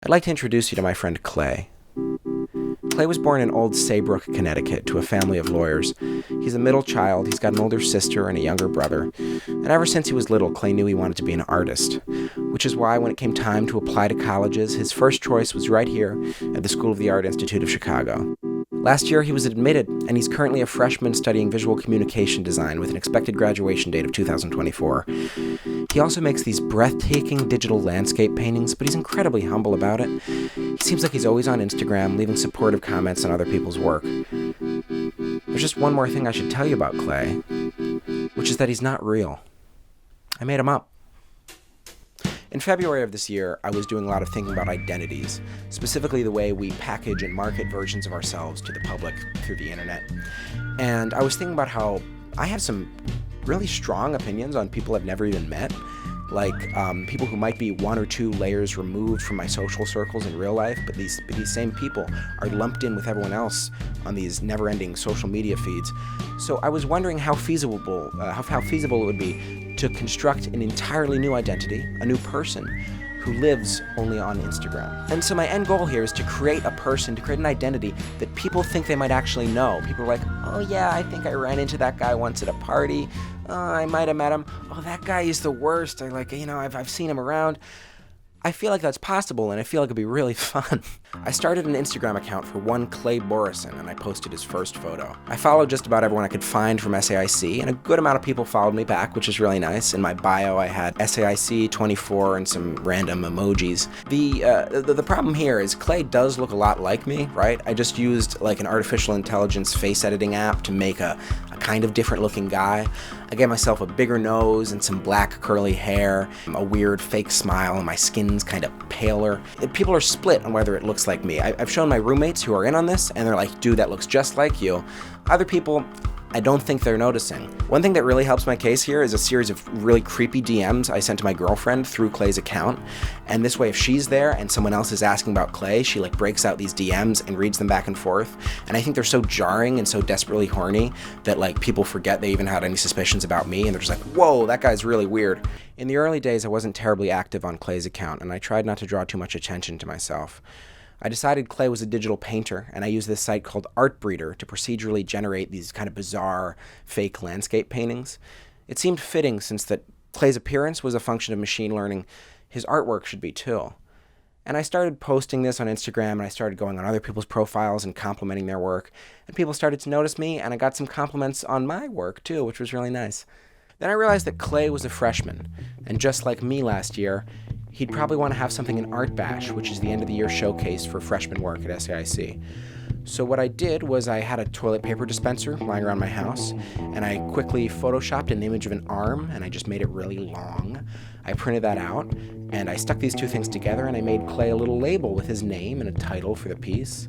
I'd like to introduce you to my friend Clay. Clay was born in Old Saybrook, Connecticut, to a family of lawyers. He's a middle child, he's got an older sister and a younger brother, and ever since he was little, Clay knew he wanted to be an artist, which is why when it came time to apply to colleges, his first choice was right here at the School of the Art Institute of Chicago. Last year, he was admitted, and he's currently a freshman studying visual communication design with an expected graduation date of 2024. He also makes these breathtaking digital landscape paintings, but he's incredibly humble about it. He seems like he's always on Instagram, leaving supportive comments on other people's work. There's just one more thing I should tell you about Clay, which is that he's not real. I made him up. In February of this year, I was doing a lot of thinking about identities, specifically the way we package and market versions of ourselves to the public through the internet. And I was thinking about how I have some really strong opinions on people I've never even met, like people who might be one or two layers removed from my social circles in real life, but these same people are lumped in with everyone else on these never-ending social media feeds. So I was wondering how feasible it would be to construct an entirely new identity, a new person who lives only on Instagram. And so my end goal here is to create an identity that people think they might actually know. People are like, oh yeah, I think I ran into that guy once at a party. I might have met him. Oh, that guy is the worst. I've seen him around. I feel like that's possible, and I feel like it'd be really fun. I started an Instagram account for one Clay Borison, and I posted his first photo. I followed just about everyone I could find from SAIC, and a good amount of people followed me back, which is really nice. In my bio, I had SAIC 24 and some random emojis. The problem here is Clay does look a lot like me, right? I just used like an artificial intelligence face editing app to make a kind of different looking guy. I gave myself a bigger nose and some black curly hair, a weird fake smile, and my skin's kind of paler. People are split on whether it looks like me. I've shown my roommates who are in on this, and they're like, dude, that looks just like you. Other people, I don't think they're noticing. One thing that really helps my case here is a series of really creepy DMs I sent to my girlfriend through Clay's account. And this way, if she's there and someone else is asking about Clay, she breaks out these DMs and reads them back and forth. And I think they're so jarring and so desperately horny that people forget they even had any suspicions about me, and they're just like, whoa, that guy's really weird. In the early days, I wasn't terribly active on Clay's account, and I tried not to draw too much attention to myself. I decided Clay was a digital painter, and I used this site called Artbreeder to procedurally generate these kind of bizarre, fake landscape paintings. It seemed fitting since that Clay's appearance was a function of machine learning. His artwork should be too. And I started posting this on Instagram, and I started going on other people's profiles and complimenting their work, and people started to notice me, and I got some compliments on my work too, which was really nice. Then I realized that Clay was a freshman, and just like me last year, he'd probably want to have something in Art Bash, which is the end of the year showcase for freshman work at SAIC. So what I did was I had a toilet paper dispenser lying around my house, and I quickly photoshopped an image of an arm, and I just made it really long. I printed that out, and I stuck these two things together, and I made Clay a little label with his name and a title for the piece.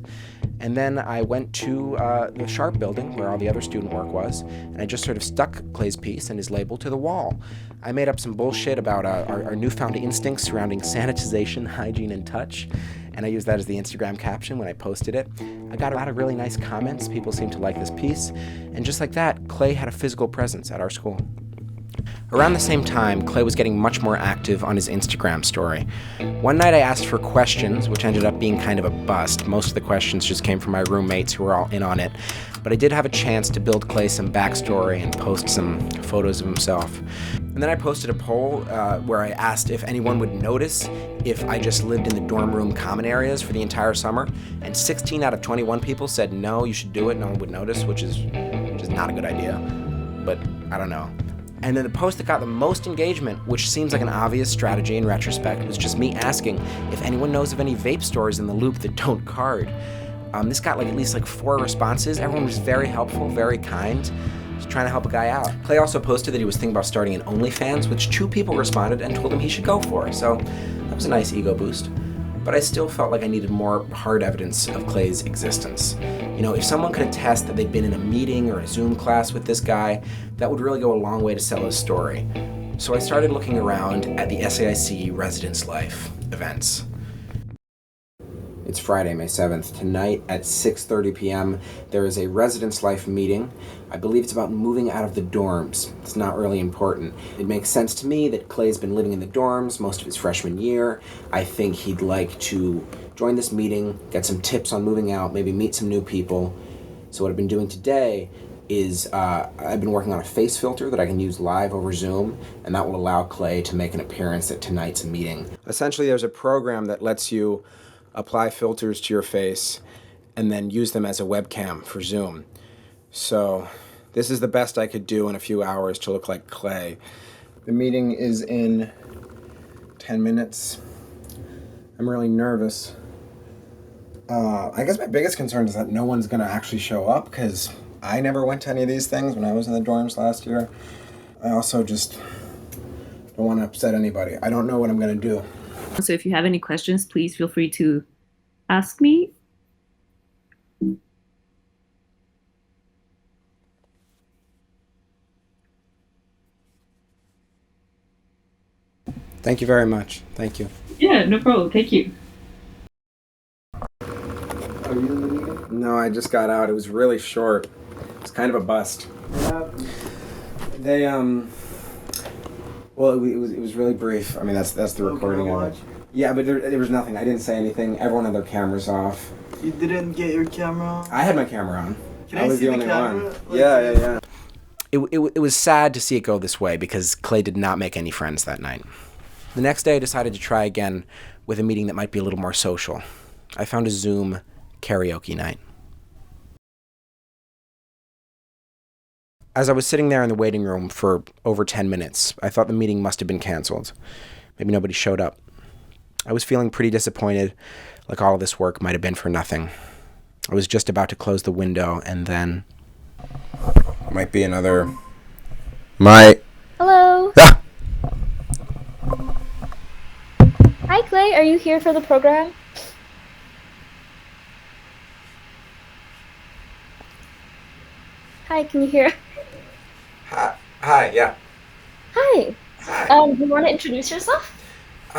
And then I went to the Sharp building, where all the other student work was, and I just sort of stuck Clay's piece and his label to the wall. I made up some bullshit about our newfound instincts surrounding sanitization, hygiene, and touch, and I used that as the Instagram caption when I posted it. I got a lot of really nice comments. People seemed to like this piece, and just like that, Clay had a physical presence at our school. Around the same time, Clay was getting much more active on his Instagram story. One night I asked for questions, which ended up being kind of a bust. Most of the questions just came from my roommates who were all in on it. But I did have a chance to build Clay some backstory and post some photos of himself. And then I posted a poll where I asked if anyone would notice if I just lived in the dorm room common areas for the entire summer. And 16 out of 21 people said, no, you should do it, no one would notice, which is not a good idea. But I don't know. And then the post that got the most engagement, which seems like an obvious strategy in retrospect, was just me asking if anyone knows of any vape stores in the loop that don't card. This got at least 4 responses. Everyone was very helpful, very kind, just trying to help a guy out. Clay also posted that he was thinking about starting an OnlyFans, which 2 people responded and told him he should go for. So that was a nice ego boost. But I still felt like I needed more hard evidence of Clay's existence. If someone could attest that they'd been in a meeting or a Zoom class with this guy, that would really go a long way to sell his story. So I started looking around at the SAIC Residence Life events. It's Friday, May 7th. Tonight at 6:30 p.m., there is a residence life meeting. I believe it's about moving out of the dorms. It's not really important. It makes sense to me that Clay's been living in the dorms most of his freshman year. I think he'd like to join this meeting, get some tips on moving out, maybe meet some new people. So what I've been doing today is I've been working on a face filter that I can use live over Zoom, and that will allow Clay to make an appearance at tonight's meeting. Essentially, there's a program that lets you apply filters to your face and then use them as a webcam for Zoom. So this is the best I could do in a few hours to look like Clay. The meeting is in 10 minutes. I'm really nervous. I guess my biggest concern is that no one's gonna actually show up, because I never went to any of these things when I was in the dorms last year. I also just don't want to upset anybody. I don't know what I'm gonna do. So if you have any questions, please feel free to ask me. Thank you very much. Thank you. Yeah, no problem. Thank you. Are you in the meeting? No, I just got out. It was really short. It's kind of a bust. They well, it was really brief. I mean, that's the recording of it. Yeah, but there was nothing. I didn't say anything. Everyone had their cameras off. You didn't get your camera on? I had my camera on. Can I was see the the only camera? one. Like, Yeah. It was sad to see it go this way because Clay did not make any friends that night. The next day, I decided to try again with a meeting that might be a little more social. I found a Zoom karaoke night. As I was sitting there in the waiting room for over 10 minutes, I thought the meeting must have been canceled. Maybe nobody showed up. I was feeling pretty disappointed, like all of this work might have been for nothing. I was just about to close the window, and then... Might be another... Hello. Ah! Hi, Clay. Are you here for the program? Hi, can you hear? Hi, yeah. Hi. Hi. You want to introduce yourself?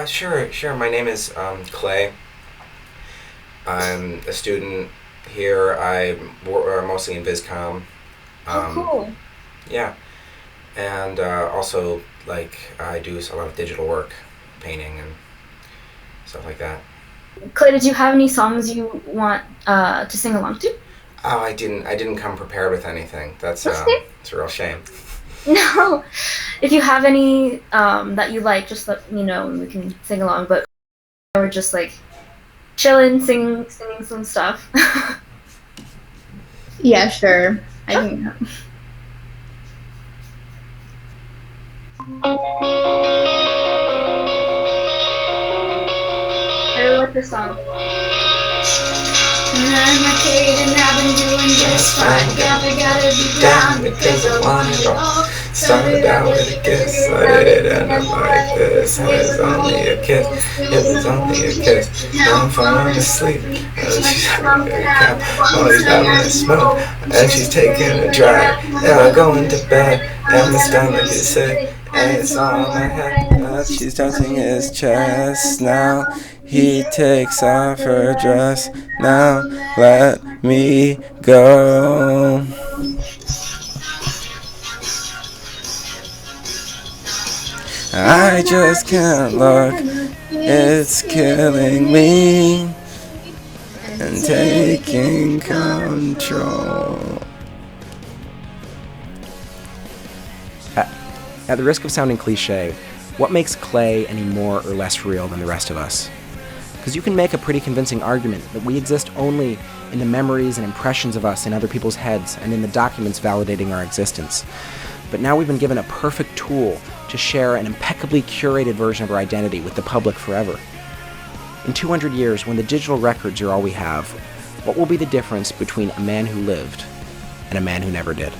Sure. My name is Clay. I'm a student here. I'm mostly in VisCom. Oh, cool. Yeah. And also, like, I do a lot of digital work, painting and stuff like that. Clay, did you have any songs you want to sing along to? Oh, I didn't come prepared with anything. That's okay. It's a real shame. No. If you have any that you like, just let me know and we can sing along. But we're just like chilling, singing some stuff. Yeah, sure. I can. I really like this song. I'm a kid and I've been doing just fine. Gotta be down because I want it all. Started out with a kiss, I did it and I'm like this. It was only a kiss, it was only a kiss. Now I'm falling asleep, and she's having a cup, always having a smoke, and she's taking a drive. And I'm going to bed, and my stomach is sick, and it's all in my head. She's touching his chest now. He takes off her dress. Now let me go. I just can't look. It's killing me and taking control. At the risk of sounding cliche, what makes Clay any more or less real than the rest of us? Because you can make a pretty convincing argument that we exist only in the memories and impressions of us in other people's heads and in the documents validating our existence. But now we've been given a perfect tool to share an impeccably curated version of our identity with the public forever. In 200 years, when the digital records are all we have, what will be the difference between a man who lived and a man who never did?